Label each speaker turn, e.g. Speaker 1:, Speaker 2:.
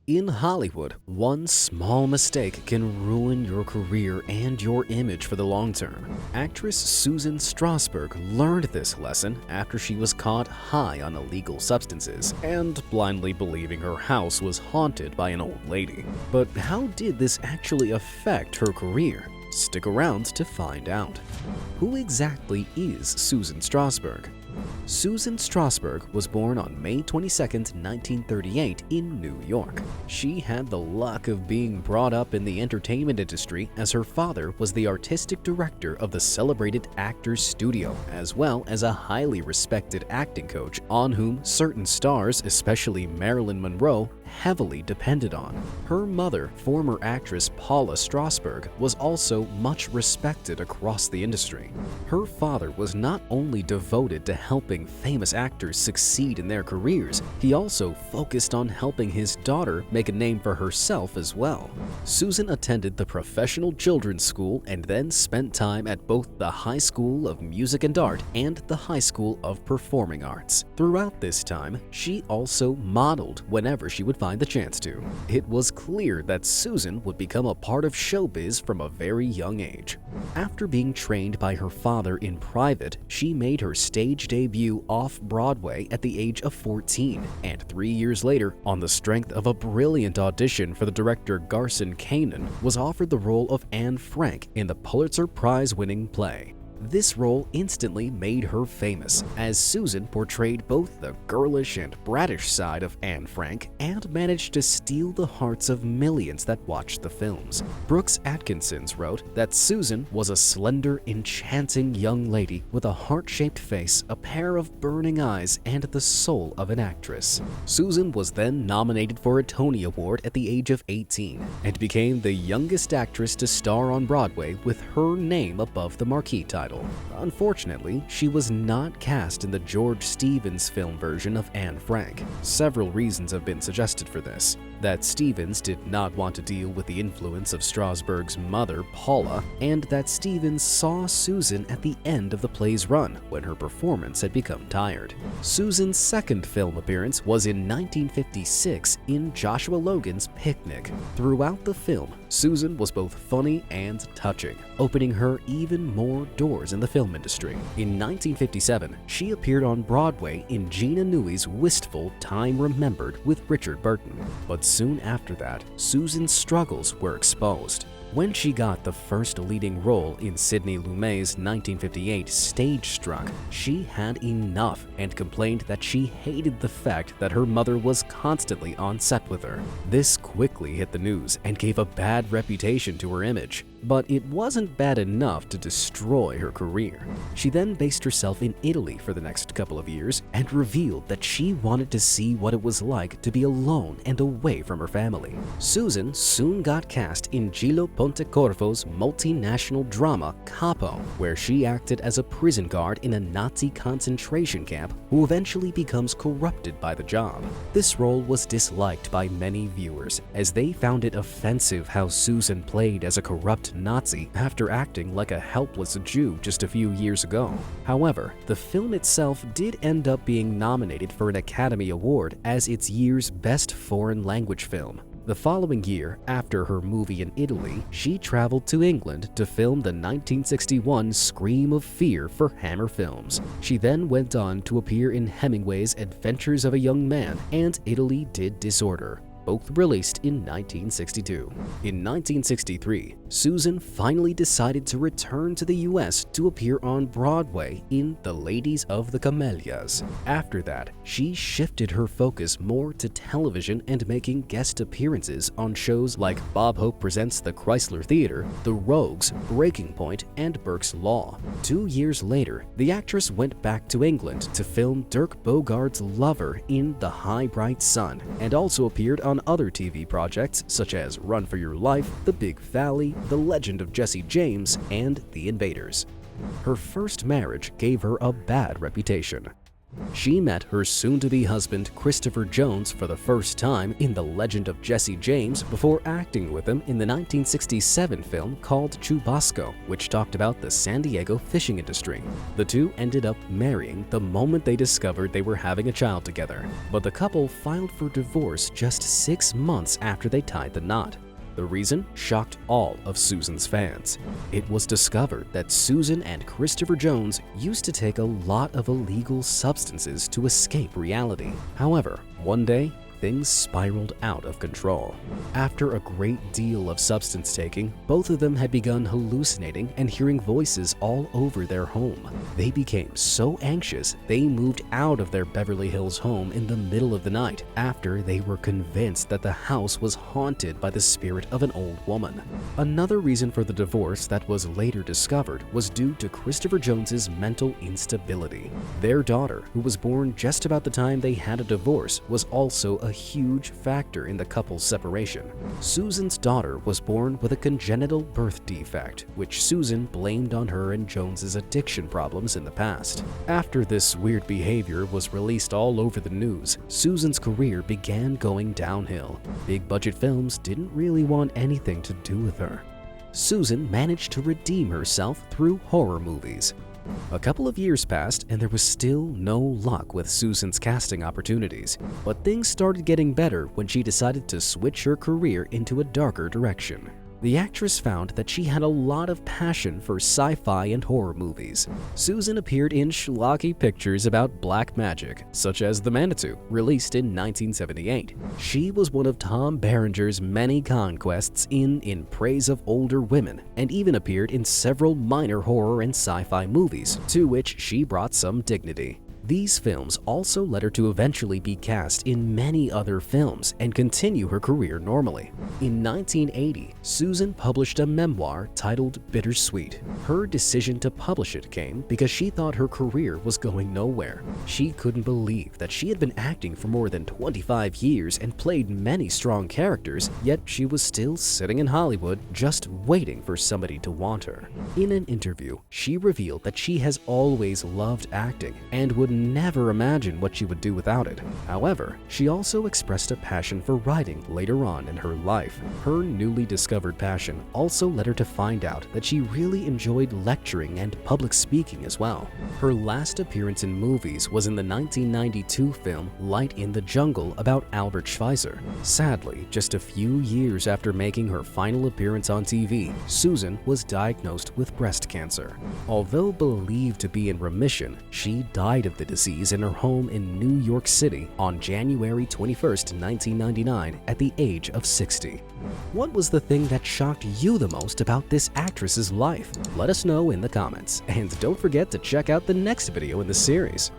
Speaker 1: In Hollywood, one small mistake can ruin your career and your image for the long term. Actress Susan Strasberg learned this lesson after she was caught high on illegal substances and blindly believing her house was haunted by an old lady. But how did this actually affect her career? Stick around to find out. Who exactly is Susan Strasberg? Susan Strasberg was born on May 22, 1938 in New York. She had the luck of being brought up in the entertainment industry as her father was the artistic director of the celebrated Actors Studio, as well as a highly respected acting coach on whom certain stars, especially Marilyn Monroe, heavily depended on. Her mother, former actress Paula Strasberg, was also much respected across the industry. Her father was not only devoted to helping famous actors succeed in their careers, he also focused on helping his daughter make a name for herself as well. Susan attended the Professional Children's School and then spent time at both the High School of Music and Art and the High School of Performing Arts. Throughout this time, she also modeled whenever she would find the chance to. It was clear that Susan would become a part of showbiz from a very young age. After being trained by her father in private, she made her stage debut off-Broadway at the age of 14, and 3 years later, on the strength of a brilliant audition for the director Garson Kanin, was offered the role of Anne Frank in the Pulitzer Prize-winning play. This role instantly made her famous, as Susan portrayed both the girlish and brattish side of Anne Frank and managed to steal the hearts of millions that watched the films. Brooks Atkinsons wrote that Susan was a slender, enchanting young lady with a heart-shaped face, a pair of burning eyes, and the soul of an actress. Susan was then nominated for a Tony Award at the age of 18 and became the youngest actress to star on Broadway with her name above the marquee title. Unfortunately, she was not cast in the George Stevens film version of Anne Frank. Several reasons have been suggested for this. That Stevens did not want to deal with the influence of Strasberg's mother, Paula, and that Stevens saw Susan at the end of the play's run when her performance had become tired. Susan's second film appearance was in 1956 in Joshua Logan's Picnic. Throughout the film, Susan was both funny and touching, opening her even more doors in the film industry. In 1957, she appeared on Broadway in Gina Newy's wistful Time Remembered with Richard Burton. But soon after that, Susan's struggles were exposed. When she got the first leading role in Sidney Lumet's 1958 Stage Struck, she had enough and complained that she hated the fact that her mother was constantly on set with her. This quickly hit the news and gave a bad reputation to her image. But it wasn't bad enough to destroy her career. She then based herself in Italy for the next couple of years and revealed that she wanted to see what it was like to be alone and away from her family. Susan soon got cast in Gillo Pontecorvo's multinational drama Capo, where she acted as a prison guard in a Nazi concentration camp who eventually becomes corrupted by the job. This role was disliked by many viewers, as they found it offensive how Susan played as a corrupt Nazi after acting like a helpless Jew just a few years ago. However, the film itself did end up being nominated for an Academy Award as its year's best foreign language film. The following year, after her movie in Italy, she traveled to England to film the 1961 Scream of Fear for Hammer Films. She then went on to appear in Hemingway's Adventures of a Young Man and Italy Did Disorder, both released in 1962. In 1963, Susan finally decided to return to the US to appear on Broadway in The Ladies of the Camellias. After that, she shifted her focus more to television and making guest appearances on shows like Bob Hope Presents the Chrysler Theater, The Rogues, Breaking Point, and Burke's Law. 2 years later, the actress went back to England to film Dirk Bogart's Lover in The High Bright Sun, and also appeared on other TV projects such as Run for Your Life, The Big Valley, The Legend of Jesse James, and The Invaders. Her first marriage gave her a bad reputation. She met her soon-to-be husband Christopher Jones for the first time in The Legend of Jesse James before acting with him in the 1967 film called Chubasco, which talked about the San Diego fishing industry. The two ended up marrying the moment they discovered they were having a child together, but the couple filed for divorce just 6 months after they tied the knot. The reason shocked all of Susan's fans. It was discovered that Susan and Christopher Jones used to take a lot of illegal substances to escape reality. However, one day, things spiraled out of control. After a great deal of substance taking, both of them had begun hallucinating and hearing voices all over their home. They became so anxious they moved out of their Beverly Hills home in the middle of the night after they were convinced that the house was haunted by the spirit of an old woman. Another reason for the divorce that was later discovered was due to Christopher Jones's mental instability. Their daughter, who was born just about the time they had a divorce, was also a huge factor in the couple's separation. Susan's daughter was born with a congenital birth defect, which Susan blamed on her and Jones's addiction problems in the past. After this weird behavior was released all over the news, Susan's career began going downhill. Big-budget films didn't really want anything to do with her. Susan managed to redeem herself through horror movies. A couple of years passed and there was still no luck with Susan's casting opportunities, but things started getting better when she decided to switch her career into a darker direction. The actress found that she had a lot of passion for sci-fi and horror movies. Susan appeared in schlocky pictures about black magic, such as The Manitou, released in 1978. She was one of Tom Berenger's many conquests in Praise of Older Women, and even appeared in several minor horror and sci-fi movies, to which she brought some dignity. These films also led her to eventually be cast in many other films and continue her career normally. In 1980, Susan published a memoir titled Bittersweet. Her decision to publish it came because she thought her career was going nowhere. She couldn't believe that she had been acting for more than 25 years and played many strong characters, yet she was still sitting in Hollywood just waiting for somebody to want her. In an interview, she revealed that she has always loved acting and would never imagine what she would do without it. However, she also expressed a passion for writing later on in her life. Her newly discovered passion also led her to find out that she really enjoyed lecturing and public speaking as well. Her last appearance in movies was in the 1992 film Light in the Jungle about Albert Schweitzer. Sadly, just a few years after making her final appearance on TV, Susan was diagnosed with breast cancer. Although believed to be in remission, she died of the disease in her home in New York City on January 21, 1999, at the age of 60. What was the thing that shocked you the most about this actress's life? Let us know in the comments, and don't forget to check out the next video in the series.